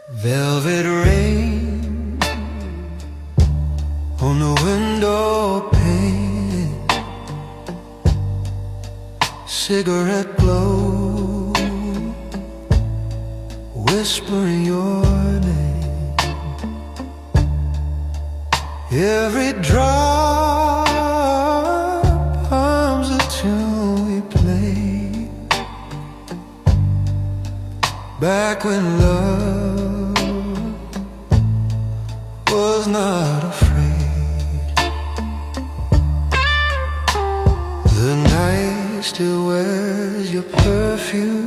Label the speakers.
Speaker 1: Velvet rain on the window pane, cigarette glow, whispering your name. Every drop hums a tune we played back when love was not afraid. The night still wears your perfume,